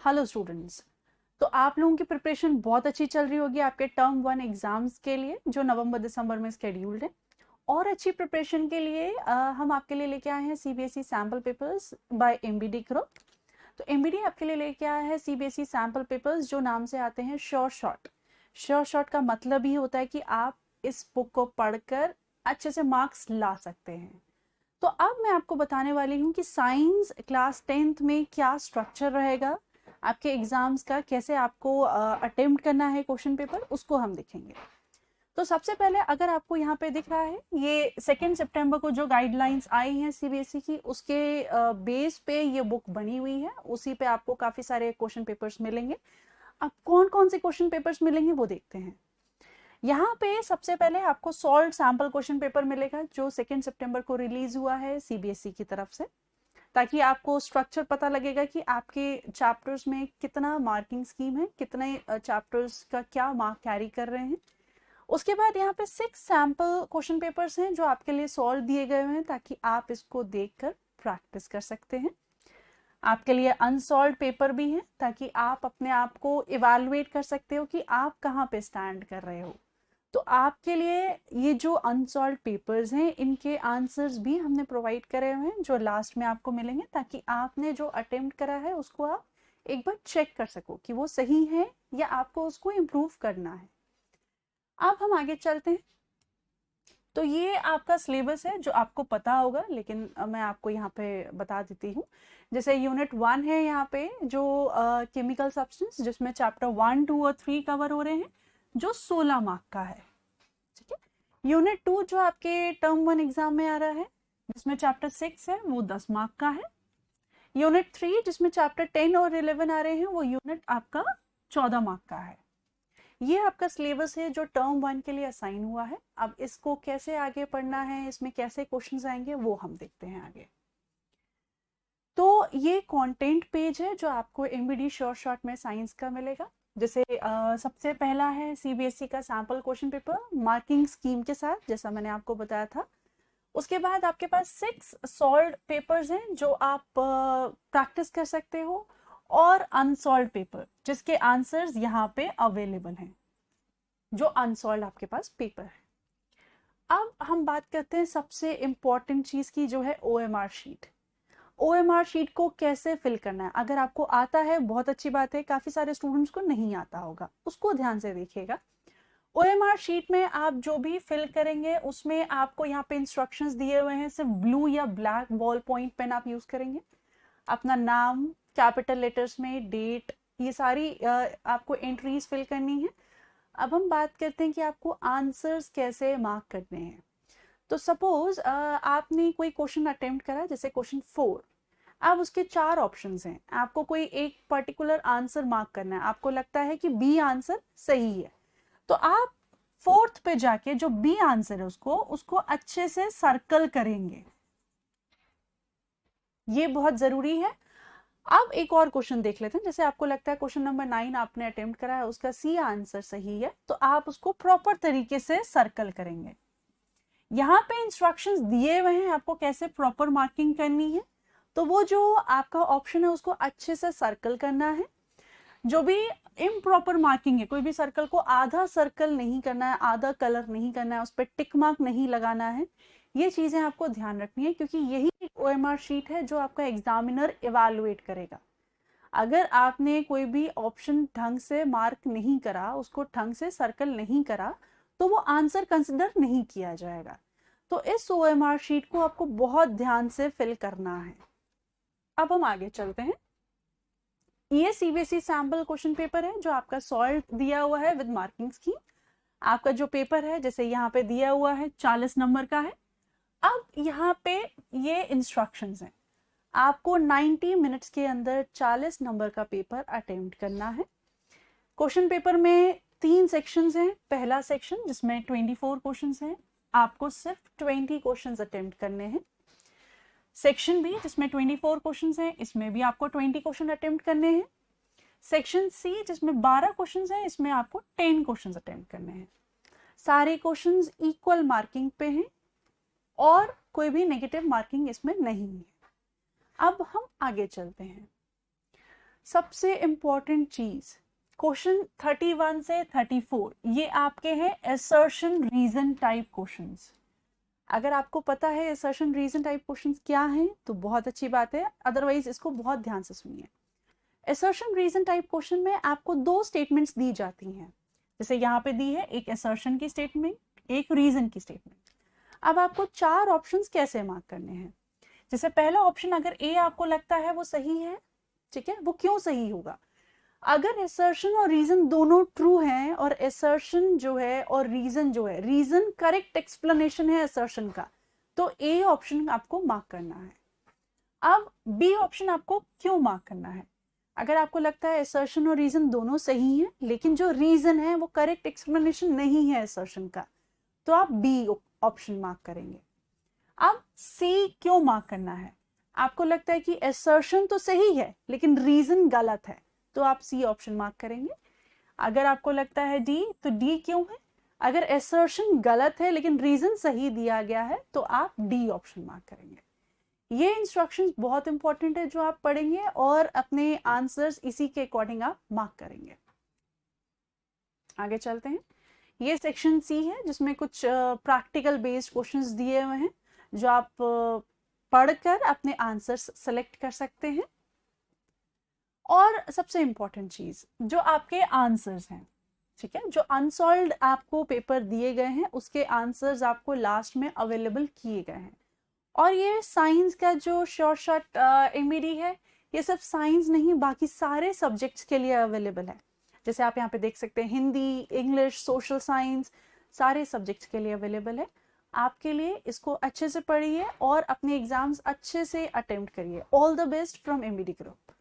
Hello students. तो आप लोगों की प्रिपरेशन बहुत अच्छी चल रही होगी आपके टर्म 1 एग्जाम्स के लिए जो नवंबर दिसंबर में शेड्यूल्ड है। और अच्छी प्रिपरेशन के लिए हम आपके लिए लेके आए हैं CBSE sample papers by MBD group. तो एमबीडी आपके लिए लेके आया है सीबीएसई सैम्पल पेपर्स जो नाम से आते हैं श्योर शॉट। श्योर शॉट का मतलब ही होता है कि आप इस बुक को पढ़कर अच्छे से मार्क्स ला सकते हैं। तो अब मैं आपको बताने वाली हूँ कि साइंस क्लास 10th में क्या स्ट्रक्चर रहेगा आपके एग्जाम्स का, कैसे आपको अटेम्प्ट करना है क्वेश्चन पेपर, उसको हम देखेंगे। तो सबसे पहले अगर आपको यहाँ पे दिख रहा है ये 2 सितंबर को जो गाइडलाइंस आई हैं सीबीएसई की, उसके बेस पे ये बुक बनी हुई है। उसी पे आपको काफी सारे क्वेश्चन पेपर्स मिलेंगे। अब कौन कौन से क्वेश्चन पेपर्स मिलेंगे वो देखते हैं। यहाँ पे सबसे पहले आपको सॉल्ट सैंपल क्वेश्चन पेपर मिलेगा जो 2 सितंबर को रिलीज हुआ है सीबीएसई की तरफ से, ताकि आपको स्ट्रक्चर पता लगेगा कि आपके चैप्टर्स में कितना मार्किंग स्कीम है, कितने चैप्टर्स का क्या मार्क कैरी कर रहे हैं। उसके बाद यहाँ पे 6 सैंपल क्वेश्चन पेपर्स हैं जो आपके लिए सॉल्व दिए गए हैं ताकि आप इसको देखकर प्रैक्टिस कर सकते हैं। आपके लिए अनसॉल्व पेपर भी है ताकि आप अपने आप को इवैल्यूएट कर सकते हो कि आप कहाँ पे स्टैंड कर रहे हो। तो आपके लिए ये जो अनसॉल्व पेपर्स हैं इनके आंसर्स भी हमने प्रोवाइड करे हुए हैं जो लास्ट में आपको मिलेंगे, ताकि आपने जो अटेम्प्ट करा है उसको आप एक बार चेक कर सको कि वो सही है या आपको उसको इम्प्रूव करना है। अब हम आगे चलते हैं। तो ये आपका सिलेबस है जो आपको पता होगा, लेकिन मैं आपको यहाँ पे बता देती हूँ। जैसे यूनिट 1 है यहाँ पे जो केमिकल सब्सटेंस, जिसमें चैप्टर 1, 2 और 3 कवर हो रहे हैं जो 16 मार्क का है। ठीक है। यूनिट 2 जो आपके टर्म 1 एग्जाम में आ रहा है जिसमें चैप्टर 6 है वो 10 मार्क का है। यूनिट 3 जिसमें चैप्टर 10 और 11 आ रहे हैं वो यूनिट आपका 14 मार्क का है। ये आपका सिलेबस है जो टर्म 1 के लिए असाइन हुआ है। अब इसको कैसे आगे पढ़ना है, इसमें कैसे क्वेश्चंस आएंगे वो हम देखते हैं आगे। तो ये कंटेंट पेज है जो आपको एमबीडी श्योर शॉट में साइंस का मिलेगा। जैसे सबसे पहला है सीबीएसई का sample question paper marking scheme के साथ, जैसा मैंने आपको बताया था। उसके बाद आपके पास 6 सॉल्व्ड पेपर्स हैं जो आप प्रैक्टिस कर सकते हो, और अनसॉल्व्ड पेपर जिसके आंसर्स यहाँ पे अवेलेबल हैं, जो अनसॉल्व्ड आपके पास पेपर है। अब हम बात करते हैं सबसे इंपॉर्टेंट चीज की जो है ओएमआर शीट। ओएमआर शीट को कैसे फिल करना है, अगर आपको आता है बहुत अच्छी बात है, काफी सारे स्टूडेंट्स को नहीं आता होगा, उसको ध्यान से देखिएगा। ओएमआर शीट में आप जो भी फिल करेंगे उसमें आपको यहाँ पे इंस्ट्रक्शंस दिए हुए हैं। सिर्फ ब्लू या ब्लैक बॉल पॉइंट पेन आप यूज करेंगे। अपना नाम कैपिटल लेटर्स में, डेट, ये सारी आपको एंट्रीज फिल करनी है। अब हम बात करते हैं कि आपको आंसर्स कैसे मार्क करने हैं। तो सपोज आपने कोई क्वेश्चन अटेम्प्ट करा, जैसे क्वेश्चन 4। अब उसके 4 ऑप्शंस हैं, आपको कोई एक पर्टिकुलर आंसर मार्क करना है। आपको लगता है कि बी आंसर सही है, तो आप 4th पे जाके जो बी आंसर है उसको उसको अच्छे से सर्कल करेंगे। ये बहुत जरूरी है। अब एक और क्वेश्चन देख लेते हैं। जैसे आपको लगता है क्वेश्चन नंबर 9 आपने अटेम्प्ट करा है, उसका सी आंसर सही है, तो आप उसको प्रॉपर तरीके से सर्कल करेंगे। यहाँ पे इंस्ट्रक्शंस दिए हुए हैं आपको कैसे प्रॉपर मार्किंग करनी है। तो वो जो आपका ऑप्शन है उसको अच्छे से सर्कल करना है। जो भी इम्प्रॉपर मार्किंग है, कोई भी सर्कल को आधा सर्कल नहीं करना है, आधा कलर नहीं करना है, उस पर टिक मार्क नहीं लगाना है। ये चीजें आपको ध्यान रखनी है, क्योंकि यही एक ओएमआर शीट है जो आपका एग्जामिनर इवैल्यूएट करेगा। अगर आपने कोई भी ऑप्शन ढंग से मार्क नहीं करा, उसको ढंग से सर्कल नहीं करा, तो वो आंसर कंसिडर नहीं किया जाएगा। तो इस ओएमआर शीट को आपको बहुत ध्यान से फिल करना है। अब हम आगे चलते हैं। ये सीबीएसई सैंपल क्वेश्चन पेपर है जो आपका सॉल्व दिया हुआ है विद मार्किंग स्कीम। आपका जो पेपर है जैसे यहाँ पे दिया हुआ है 40 नंबर का है। अब यहाँ पे ये इंस्ट्रक्शंस हैं, आपको 90 मिनट्स के अंदर 40 नंबर का पेपर अटेम्प्ट करना है। क्वेश्चन पेपर में 3 सेक्शंस हैं। पहला सेक्शन जिसमें 24 क्वेश्चंस हैं, आपको सिर्फ 20 क्वेश्चंस अटेम्प्ट करने हैं। सेक्शन बी जिसमें 24 क्वेश्चंस हैं, इसमें भी आपको 20 क्वेश्चन अटेम्प्ट करने हैं। सेक्शन सी जिसमें 12 क्वेश्चंस हैं, इसमें आपको 10 क्वेश्चंस अटेम्प्ट करने हैं। सारे क्वेश्चंस इक्वल मार्किंग पे हैं और कोई भी नेगेटिव मार्किंग इसमें नहीं है। अब हम आगे चलते हैं। सबसे इंपॉर्टेंट चीज, क्वेश्चन 31 से 34 ये आपके हैं असर्शन रीजन टाइप क्वेश्चंस। अगर आपको पता है असर्शन रीजन टाइप क्वेश्चंस क्या हैं तो बहुत अच्छी बात है, अदरवाइज इसको बहुत ध्यान से सुनिए। असर्शन रीजन टाइप क्वेश्चन में आपको दो स्टेटमेंट्स दी जाती हैं, जैसे यहाँ पे दी है एक असर्शन की स्टेटमेंट, एक रीजन की स्टेटमेंट। अब आपको चार ऑप्शंस कैसे मार्क करने हैं। जैसे पहला ऑप्शन अगर ए आपको लगता है वो सही है, ठीक है, वो क्यों सही होगा, अगर असर्शन और रीजन दोनों ट्रू हैं और असर्शन जो है और रीजन जो है, रीजन करेक्ट एक्सप्लेनेशन है असर्शन का, तो ए ऑप्शन आपको मार्क करना है। अब बी ऑप्शन आपको क्यों मार्क करना है, अगर आपको लगता है असर्शन और रीजन दोनों सही हैं लेकिन जो रीजन है वो करेक्ट एक्सप्लेनेशन नहीं है असर्शन का, तो आप बी ऑप्शन मार्क करेंगे। अब सी क्यों मार्क करना है, आपको लगता है कि असर्शन तो सही है लेकिन रीजन गलत है, तो आप सी ऑप्शन मार्क करेंगे। अगर आपको लगता है डी, तो डी क्यों है, अगर असर्शन गलत है लेकिन रीजन सही दिया गया है तो आप डी ऑप्शन मार्क करेंगे। ये इंस्ट्रक्शंस बहुत इंपॉर्टेंट है जो आप पढ़ेंगे और अपने आंसर्स इसी के अकॉर्डिंग आप मार्क करेंगे। आगे चलते हैं। ये सेक्शन सी है जिसमें कुछ प्रैक्टिकल बेस्ड क्वेश्चंस दिए हुए हैं जो आप पढ़कर अपने आंसर्स सेलेक्ट कर सकते हैं। और सबसे इंपॉर्टेंट चीज, जो आपके आंसर्स हैं, ठीक है, जो अनसॉल्व्ड आपको पेपर दिए गए हैं उसके आंसर्स आपको लास्ट में अवेलेबल किए गए हैं। और ये साइंस का जो शॉर्ट एमईडी है ये सिर्फ साइंस नहीं बाकी सारे सब्जेक्ट्स के लिए अवेलेबल है। जैसे आप यहाँ पे देख सकते हैं हिंदी, इंग्लिश, सोशल साइंस, सारे सब्जेक्ट्स के लिए अवेलेबल है आपके लिए। इसको अच्छे से पढ़िए और अपने एग्जाम्स अच्छे से अटेम्प्ट करिए। All the best from MED group.